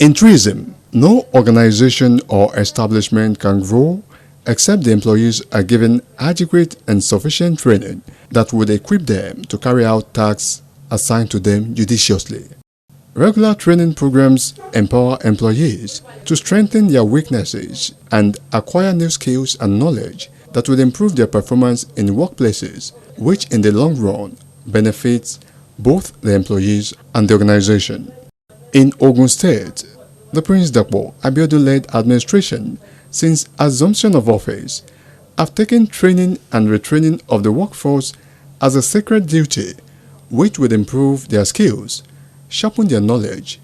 In tourism, no organization or establishment can grow except the employees are given adequate and sufficient training that would equip them to carry out tasks assigned to them judiciously. Regular training programs empower employees to strengthen their weaknesses and acquire new skills and knowledge that will improve their performance in workplaces, which in the long run benefits both the employees and the organization. In Ogun State, the Prince NTA Abeokuta-led administration, since assumption of office, have taken training and retraining of the workforce as a sacred duty, which would improve their skills, sharpen their knowledge,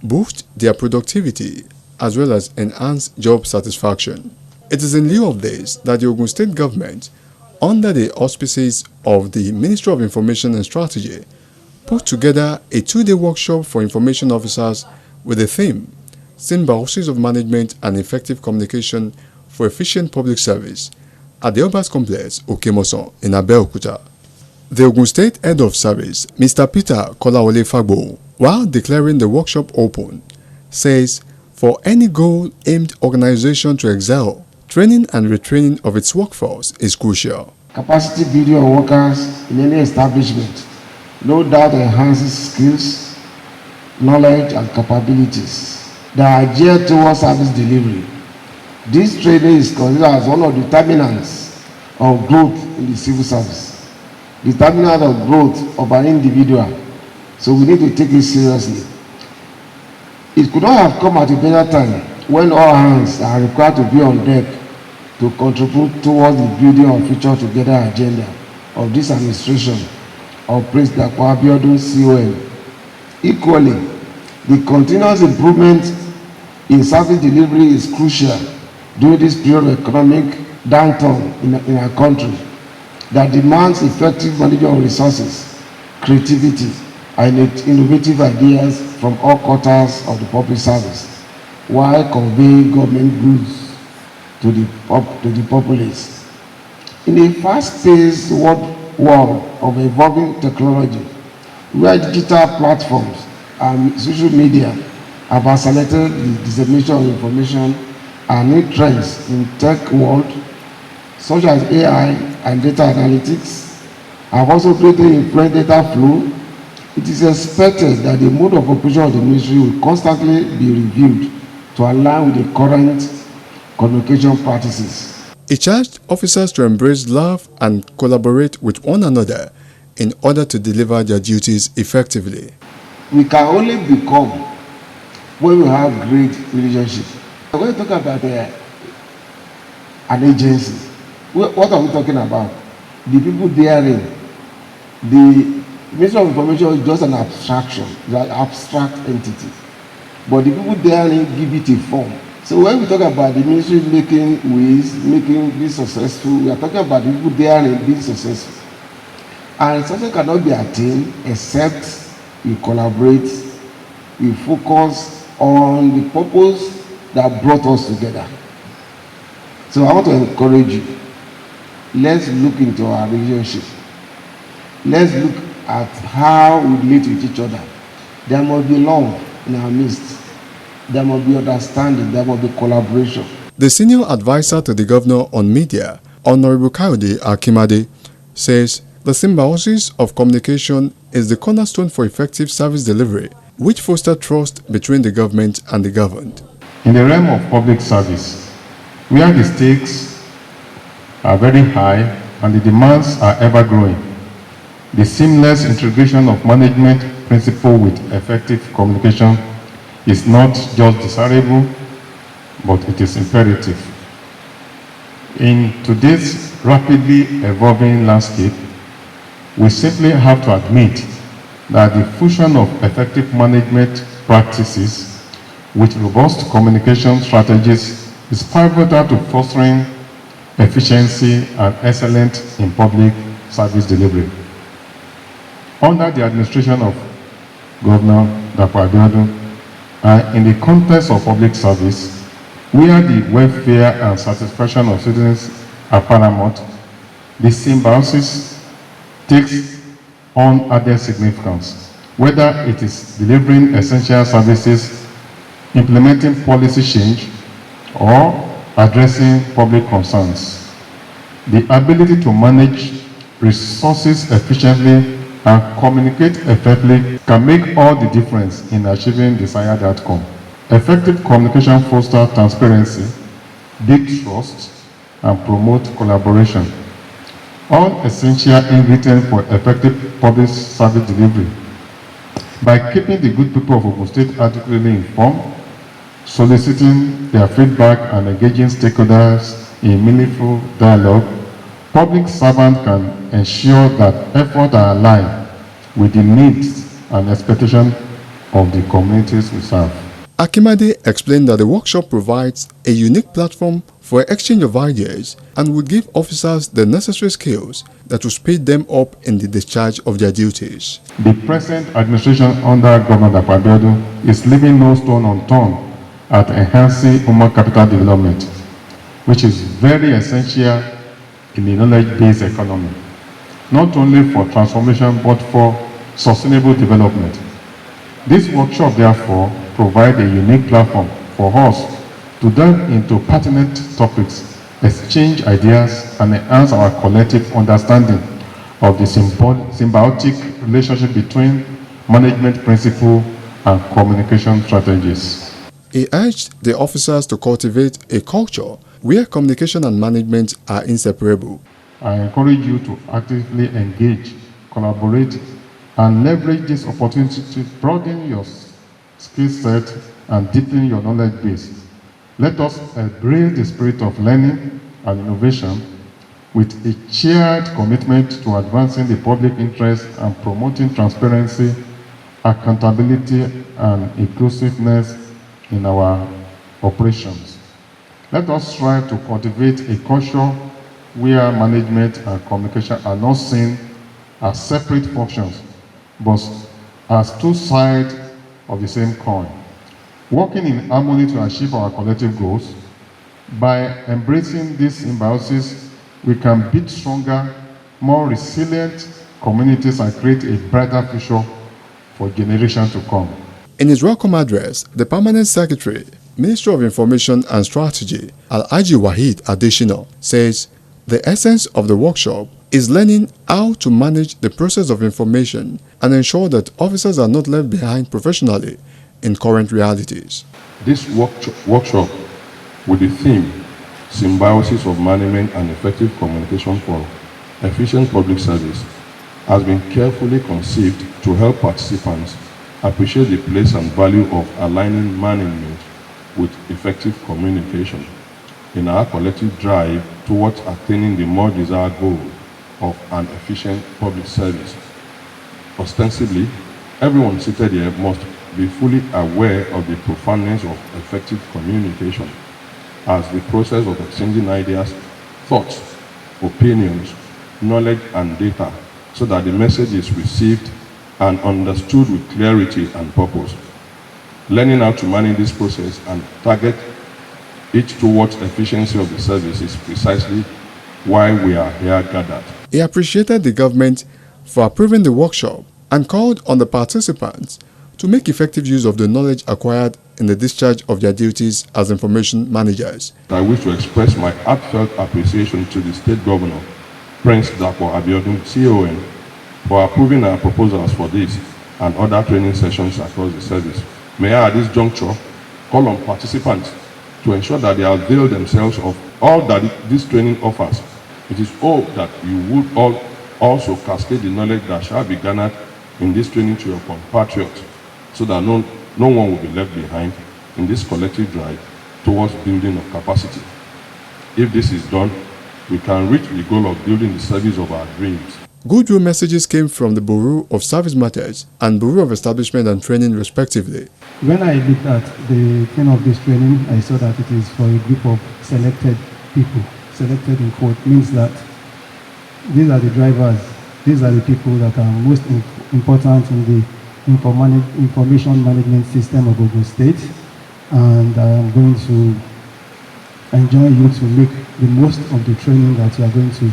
boost their productivity, as well as enhance job satisfaction. It is in lieu of this that the Ogun State government, under the auspices of the Ministry of Information and Strategy, put together a 2-day workshop for information officers with the theme Symbiosis of Management and Effective Communication for Efficient Public Service at the Obas Complex, Okemoson in Abeokuta. The Ogun State Head of Service, Mr. Peter Kolawole Fagbo, while declaring the workshop open, says for any goal-aimed organization to excel, training and retraining of its workforce is crucial. Capacity building of workers in any establishment no doubt enhances skills, knowledge, and capabilities that are geared towards service delivery. This training is considered as one of the determinants of growth in the civil service, determinant of growth of an individual. So we need to take it seriously. It could not have come at a better time when all hands are required to be on deck to contribute towards the building of future together agenda of this administration of Prince NTA Abeokuta CON. Equally, the continuous improvement in service delivery is crucial during this period of economic downturn in our country that demands effective management of resources, creativity, and innovative ideas from all quarters of the public service while conveying government goods to the populace. In a fast-paced world of evolving technology, where digital platforms and social media have accelerated the dissemination of information and new trends in tech world, such as AI and data analytics, have also greatly influenced data flow. It is expected that the mode of operation of the ministry will constantly be reviewed to align with the current communication practices. It charged officers to embrace love and collaborate with one another in order to deliver their duties effectively. We can only become when we have great relationship. When we talk about an agency, what are we talking about? The people therein, the Ministry of Information is just an abstraction, it's an abstract entity. But the people therein give it a form. So when we talk about the ministry making ways, making this successful, we are talking about the people therein being successful. And something cannot be attained except we collaborate, we focus on the purpose that brought us together. So I want to encourage you, let's look into our relationship. Let's look at how we relate with each other. There must be love in our midst. There must be understanding, there must be collaboration. The senior advisor to the governor on media, Honorable Kayode Akimade, says the symbiosis of communication is the cornerstone for effective service delivery, which fosters trust between the government and the governed. In the realm of public service, where the stakes are very high and the demands are ever growing, the seamless integration of management principle with effective communication is not just desirable, but it is imperative. In today's rapidly evolving landscape, we simply have to admit that the fusion of effective management practices with robust communication strategies is pivotal to fostering efficiency and excellence in public service delivery. Under the administration of Governor NTA Abeokuta, and in the context of public service, where the welfare and satisfaction of citizens are paramount, the symbiosis takes on added significance, whether it is delivering essential services implementing policy change, or addressing public concerns. The ability to manage resources efficiently and communicate effectively can make all the difference in achieving desired outcome. Effective communication fosters transparency, builds trust, and promotes collaboration. All essential ingredients for effective public service delivery. By keeping the good people of Ogun State adequately informed, soliciting their feedback and engaging stakeholders in meaningful dialogue, public servants can ensure that efforts are aligned with the needs and expectations of the communities we serve. Akimade explained that the workshop provides a unique platform for exchange of ideas and would give officers the necessary skills that will speed them up in the discharge of their duties. The present administration under Governor Abeokuta is leaving no stone unturned at enhancing human capital development, which is very essential in the knowledge-based economy, not only for transformation but for sustainable development. This workshop, therefore, provides a unique platform for us to delve into pertinent topics, exchange ideas, and enhance our collective understanding of the symbiotic relationship between management principles and communication strategies. He urged the officers to cultivate a culture where communication and management are inseparable. I encourage you to actively engage, collaborate, and leverage this opportunity to broaden your skill set and deepen your knowledge base. Let us embrace the spirit of learning and innovation with a shared commitment to advancing the public interest and promoting transparency, accountability, and inclusiveness in our operations. Let us strive to cultivate a culture where management and communication are not seen as separate functions, but as two sides of the same coin. Working in harmony to achieve our collective goals, by embracing this symbiosis, we can build stronger, more resilient communities and create a brighter future for generations to come. In his welcome address, the Permanent Secretary, Ministry of Information and Strategy, Alhaji Waheed Adesina, says the essence of the workshop is learning how to manage the process of information and ensure that officers are not left behind professionally in current realities. This workshop with the theme Symbiosis of Management and Effective Communication for Efficient Public Service has been carefully conceived to help participants appreciate the place and value of aligning management with effective communication in our collective drive towards attaining the more desired goal of an efficient public service. Ostensibly, everyone seated here must be fully aware of the profoundness of effective communication as the process of exchanging ideas, thoughts, opinions, knowledge, and data so that the message is received and understood with clarity and purpose. Learning how to manage this process and target it towards efficiency of the service is precisely why we are here gathered. He appreciated the government for approving the workshop and called on the participants to make effective use of the knowledge acquired in the discharge of their duties as information managers. I wish to express my heartfelt appreciation to the State Governor, Prince Dapo Abiodun, CON, for approving our proposals for this and other training sessions across the service. May I, at this juncture, call on participants to ensure that they avail themselves of all that this training offers. It is hope that you would all also cascade the knowledge that shall be garnered in this training to your compatriots, so that no one will be left behind in this collective drive towards building of capacity. If this is done, we can reach the goal of building the service of our dreams. Goodwill messages came from the Bureau of Service Matters and Bureau of Establishment and Training respectively. When I looked at the theme of this training, I saw that it is for a group of selected people. Selected in quote means that these are the drivers, these are the people that are most important in the information management system of Ogun State, and I am going to enjoin you to make the most of the training that you are going to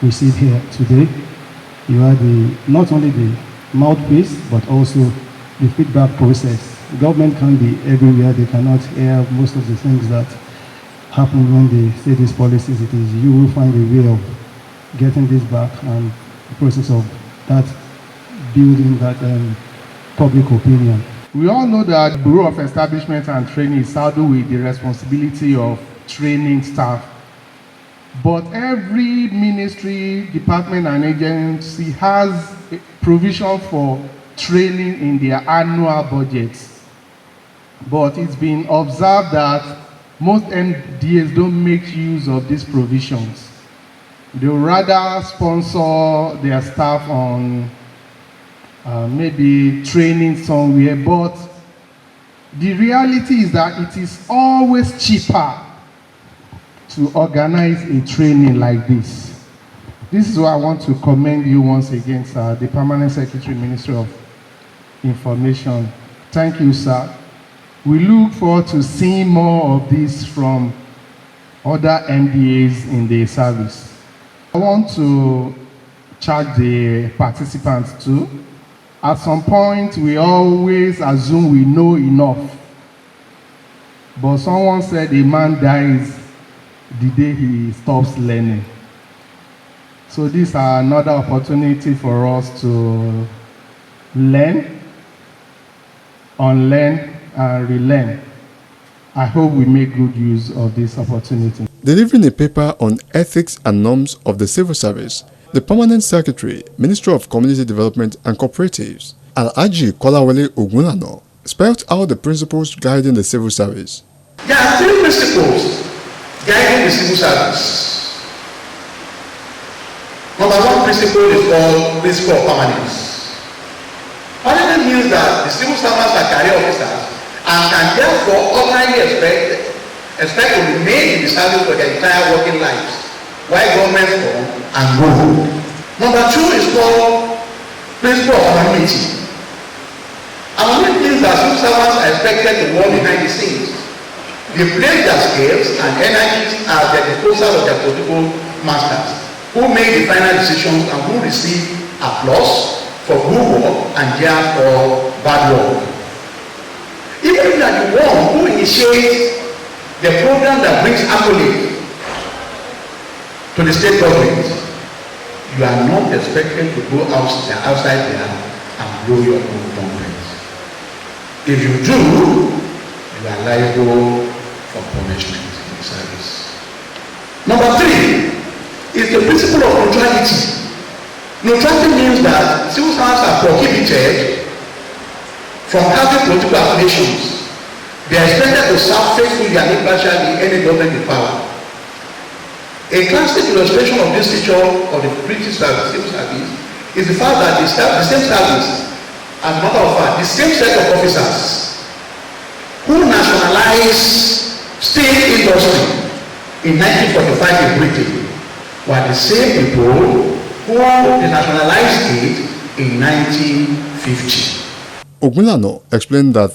receive here today. You are not only the mouthpiece, but also the feedback process government can't be everywhere. They cannot air most of the things that happen when they say these policies. It is you will find a way of getting this back, and the process of that building that public opinion. We all know that the Bureau of Establishment and Training is saddled with the responsibility of training staff. But every ministry, department, and agency has a provision for training in their annual budgets. But it's been observed that most MDAs don't make use of these provisions. They rather sponsor their staff on maybe training somewhere, but the reality is that it is always cheaper to organize a training like this. This is why I want to commend you once again, sir, the Permanent Secretary, Ministry of Information. Thank you, sir. We look forward to seeing more of this from other MDAs in the service. I want to charge the participants too. At some point, we always assume we know enough. But someone said a man dies the day he stops learning. So this is another opportunity for us to learn, unlearn, and relearn. I hope we make good use of this opportunity. Delivering a paper on ethics and norms of the civil service, the Permanent Secretary, Ministry of Community Development and Cooperatives, Alhaji Kolawole Ogun spelled out the principles guiding the civil service. There are three principles guiding the civil service. Number one principle is called principle of permanence. Permanence means that the civil servants are career officers and can therefore ordinarily expect to remain in the service for their entire working lives, while governments come and go. Number two is called principle of anonymity. Anonymity means that civil servants are expected to work behind the scenes. They place their skills and energies at the disposal of their political masters, who make the final decisions and who receive applause for good work and jeers for bad work. Even if you are the one who initiates the program that brings accolade to the state government, you are not expected to go outside there and blow your own trumpet. If you do, you are liable for punishment in the service. Number three is the principle of neutrality. Neutrality means that civil servants are prohibited from having political affiliations. They are expected to serve faithfully and impartially any government in power. A classic illustration of this feature of the British service, civil service, is the fact that the same service, as a matter of fact, the same set of officers who nationalized state industry in 1945 in Britain were the same people who denationalized it in 1950. Ogunlano explained that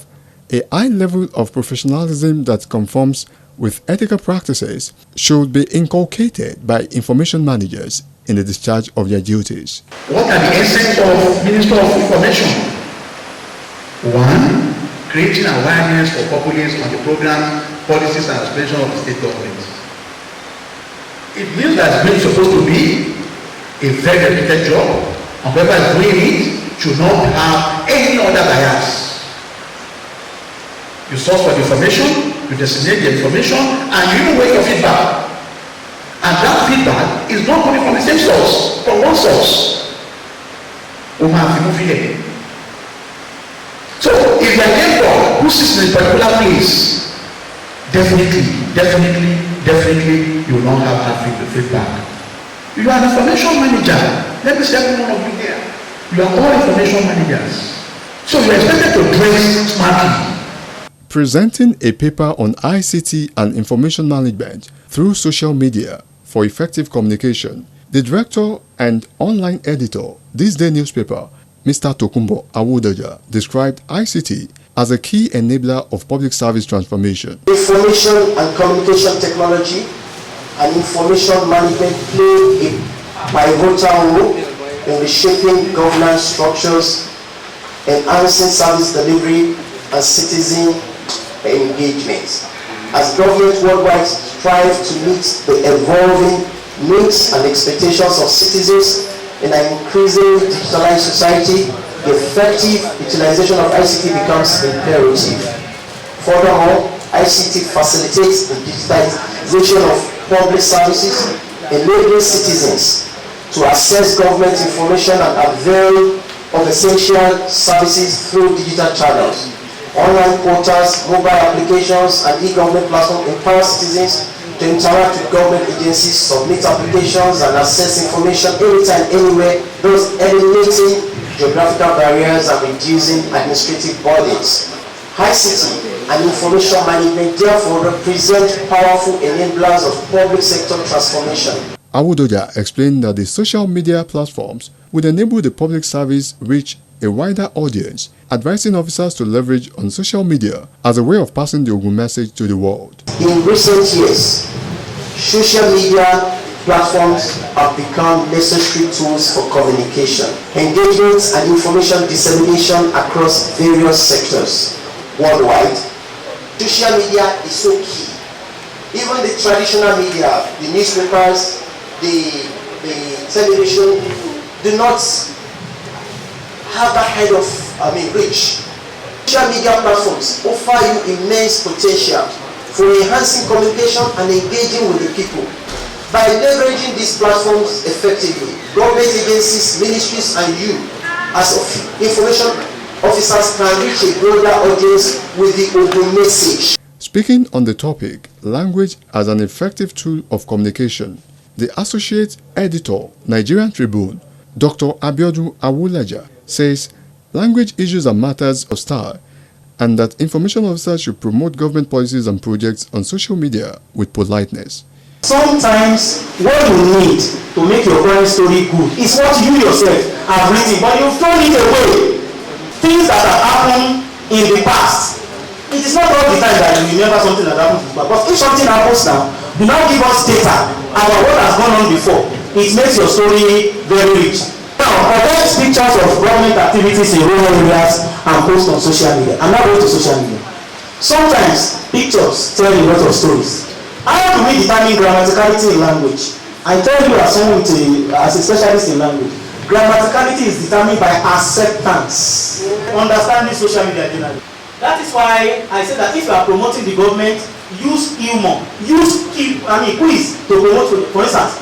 a high level of professionalism that conforms with ethical practices should be inculcated by information managers in the discharge of their duties. What are the essence of Minister of Information? One, creating awareness for populace on the program, policies, and aspirations of the state government. It means that it's supposed to be a very dedicated job, and whoever is doing it should not have any other bias. You source for the information, you designate the information, and you even wait for feedback. And that feedback is not coming from the same source, from one source. So if you are therefore who sits in a particular place, definitely you will not have that feedback. You are an information manager. Let me say every one of you here. You are all information managers. So you are expected to dress smartly. Presenting a paper on ICT and information management through social media for effective communication, the director and online editor, This Day newspaper, Mr. Tokumbo Awudaja, described ICT as a key enabler of public service transformation. Information and communication technology and information management play a pivotal role in reshaping governance structures, enhancing service delivery, and citizen engagement. As governments worldwide strive to meet the evolving needs and expectations of citizens in an increasingly digitalized society, the effective utilization of ICT becomes imperative. Furthermore, ICT facilitates the digitization of public services, enabling citizens to access government information and avail of essential services through digital channels. Online portals, mobile applications, and e-government platforms empower citizens to interact with government agencies, submit applications, and access information anytime, anywhere, thus eliminating geographical barriers and reducing administrative burdens. ICT and information management therefore represent powerful enablers of public sector transformation. Awudoja explained that the social media platforms would enable the public service reach a wider audience, advising officers to leverage on social media as a way of passing the Ogun message to the world. In recent years, social media platforms have become necessary tools for communication, engagement, and information dissemination across various sectors worldwide. Social media is so key. Even the traditional media, the newspapers, the television, do not have that kind of reach. Social media platforms offer you immense potential for enhancing communication and engaging with the people. By leveraging these platforms effectively, government agencies, ministries, and you, as information officers, can reach a broader audience with the Ogun message. Speaking on the topic, language as an effective tool of communication, the Associate Editor, Nigerian Tribune, Dr. Abeokuta, says language issues are matters of style and that information officers should promote government policies and projects on social media with politeness. Sometimes what you need to make your current story good is what you yourself have written, but you've thrown it away. Things that have happened in the past. It is not all the time that you remember something that happened in the past. But if something happens now, do not give us data about what has gone on before. It makes your story very rich. Now, collect pictures of government activities in rural areas and post on social media. I'm not going to social media. Sometimes pictures tell a lot of stories. How do we determine grammaticality in language? I tell you as someone as a specialist in language, grammaticality is determined by acceptance. Understanding social media generally. That is why I said that if you are promoting the government, use humor, use quiz to promote. For instance,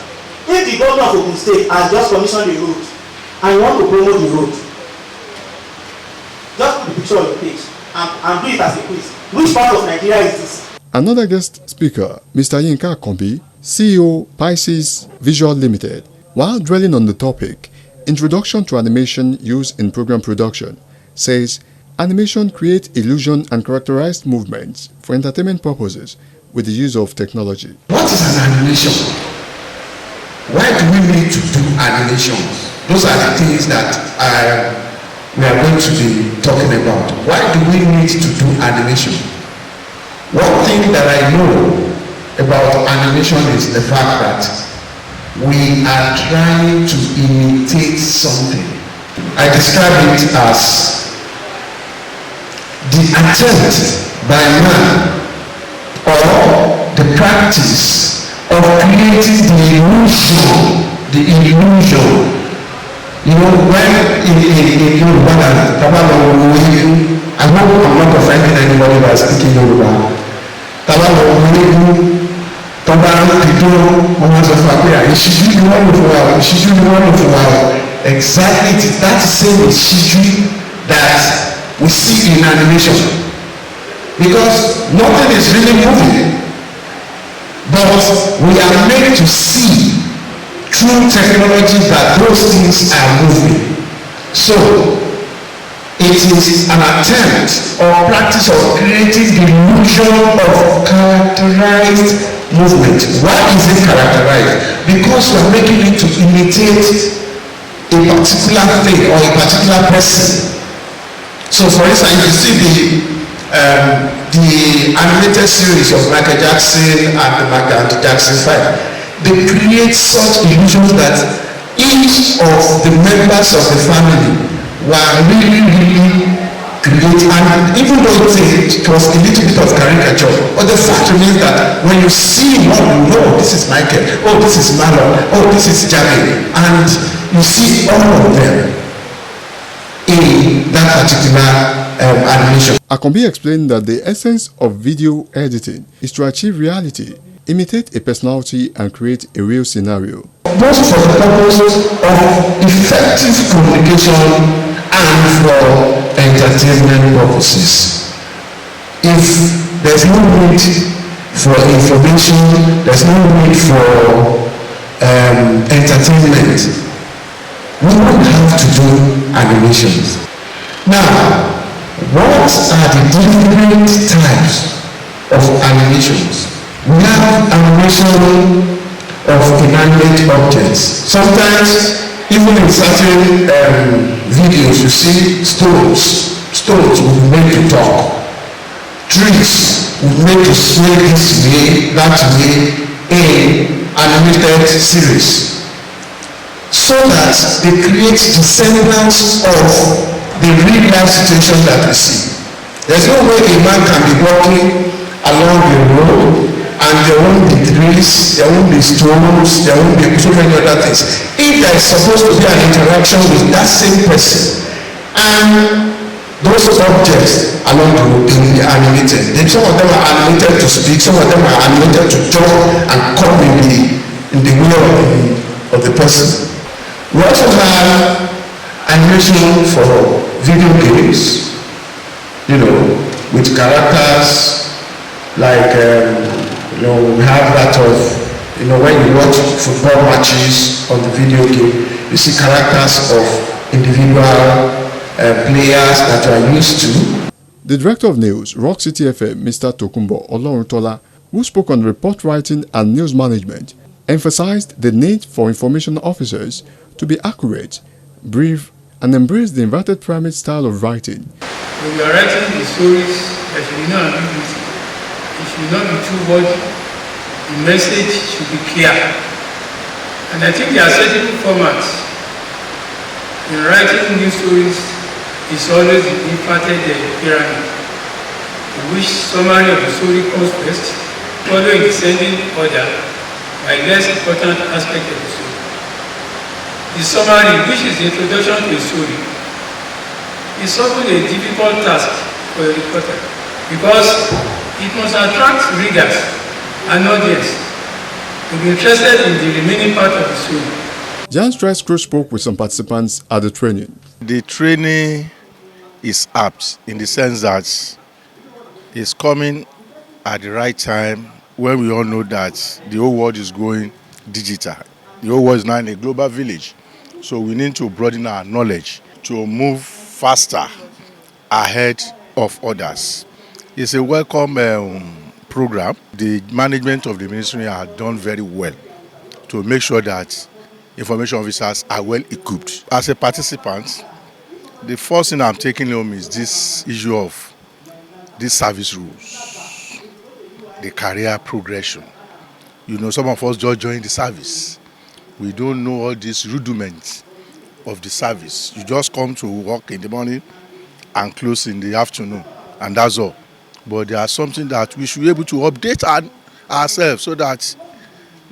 if the governor of Ogun State has just commissioned a road and you want to promote the road, just put the picture on your page and do it as a quiz. Which part of Nigeria is this? Another guest speaker, Mr. Yinka Kombi, CEO, Pisces Visual Limited, while dwelling on the topic, Introduction to Animation Used in Program Production, says animation creates illusion and characterized movements for entertainment purposes with the use of technology. What is an animation? Why do we need to do animations? Those are the things that we are going to be talking about. Why do we need to do animation? One thing that I know about animation is the fact that we are trying to imitate something. I describe it as the attempt by man or the practice of creating the illusion. You know, when in Yoruba, I hope I'm not offending anybody by speaking Yoruba. Exactly, that same issue that we see in animation, because nothing is really moving, but we are made to see through technology that those things are moving. So it is an attempt or practice of creating the illusion of characterized movement. Why is it characterized? Because we are making it to imitate a particular thing or a particular person. So for instance, you see the animated series of Michael Jackson and the Michael Jackson 5. They create such illusions that each of the members of the family were really create, and even though it was a little bit of caricature, but the fact remains that when you see one, you know this is Michael, oh this is Marlon, oh this is Javi, and you see all of them in that particular animation. Akombi explained that the essence of video editing is to achieve reality, imitate a personality, and create a real scenario. Both for the purpose of effective communication and for entertainment purposes. If there's no need for information, there's no need for entertainment, we won't have to do animations. Now, what are the different types of animations? We have animation of inanimate objects. Sometimes, even in certain videos, you see stones will be made to talk. Trees will be made to sway this way, that way, in animated series. So that they create the semblance of the real life situation that we see. There's no way a man can be walking along the road and there won't be trees, there won't be stones, there won't be so many other things. If there is supposed to be an interaction with that same person and those objects along the road will be animated. Some of them are animated to speak, some of them are animated to jump and come in the way of the person. We also have animation for video games, with characters like, we have that of, when you watch football matches on the video game, you see characters of individual players that are used to. The director of news, Rock City FM, Mr. Tokunbo Oloruntola, who spoke on report writing and news management, emphasized the need for information officers to be accurate, brief, and embrace the inverted pyramid style of writing. When you are writing the stories, there should be no ambiguity. It should not be too wordy. The message should be clear. And I think there are certain formats. In writing news stories, it's always the inverted pyramid, in which summary of the story comes first, following descending order by less important aspect of the story. The summary, which is the introduction to a story, is often a difficult task for a reporter because it must attract readers and audience to be interested in the remaining part of the story. Jan Strice spoke with some participants at the training. The training is apt in the sense that it's coming at the right time when we all know that the whole world is going digital. The whole world is now in a global village. So we need to broaden our knowledge to move faster ahead of others. It's a welcome program. The management of the ministry has done very well to make sure that information officers are well equipped. As a participant, the first thing I'm taking home is this issue of these service rules, the career progression. Some of us just joined the service. We don't know all these rudiments of the service. You just come to work in the morning and close in the afternoon, and that's all. But there are something that we should be able to update ourselves so that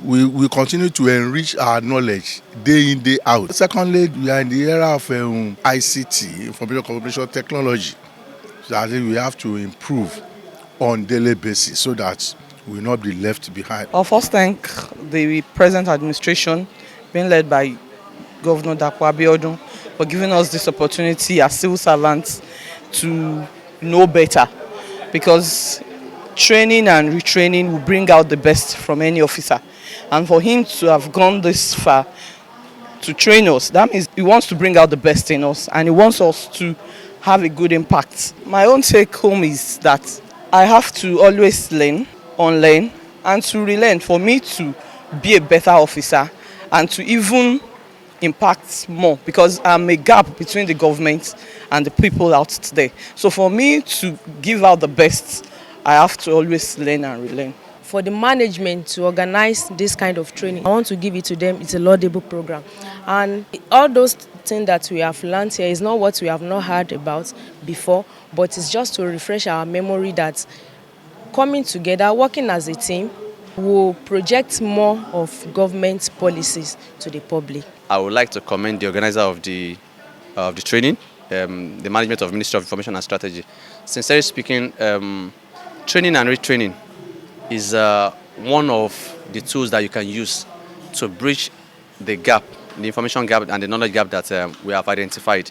we continue to enrich our knowledge day in, day out. Secondly, we are in the era of ICT, information communication technology. So I think we have to improve on daily basis so that we will not be left behind. I'll first thank the present administration, being led by Governor Abeokuta, for giving us this opportunity as civil servants to know better, because training and retraining will bring out the best from any officer. And for him to have gone this far to train us, that means he wants to bring out the best in us and he wants us to have a good impact. My own take home is that I have to always learn, unlearn, and to relearn for me to be a better officer and to even impact more, because I'm a gap between the government and the people out there. So for me to give out the best, I have to always learn and relearn. For the management to organize this kind of training, I want to give it to them. It's a laudable program. And all those things that we have learned here is not what we have not heard about before, but it's just to refresh our memory that coming together, working as a team, will project more of government policies to the public. I would like to commend the organizer of the training, the management of Ministry of Information and Strategy. Sincerely speaking, training and retraining is one of the tools that you can use to bridge the gap, the information gap and the knowledge gap that we have identified.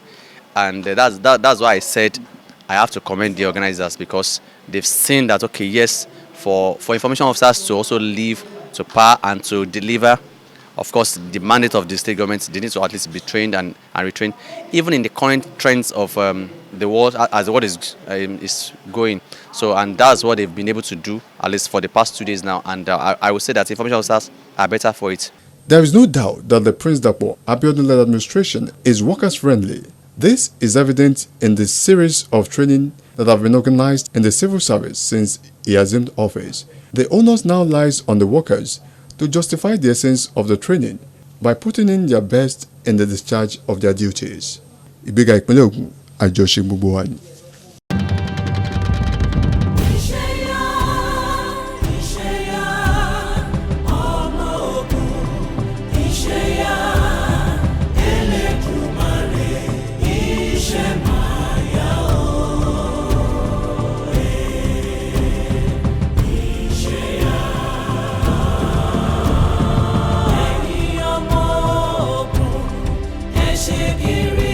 And that's why I said I have to commend the organizers, because they've seen that, okay, yes, for information officers to also live to power and to deliver, of course, the mandate of the state government, they need to at least be trained and retrained, even in the current trends of the world, as the world is going. So, and that's what they've been able to do, at least for the past 2 days now. And I would say that information officers are better for it. There is no doubt that the Prince Dapo Abiodun-led administration is workers-friendly. This is evident in the series of training that have been organized in the civil service since he assumed office. The onus now lies on the workers to justify the essence of the training by putting in their best in the discharge of their duties. Ìgbéga ìpínlẹ̀ Ògùn, àjọṣe gbogbo wa ni. Shigiri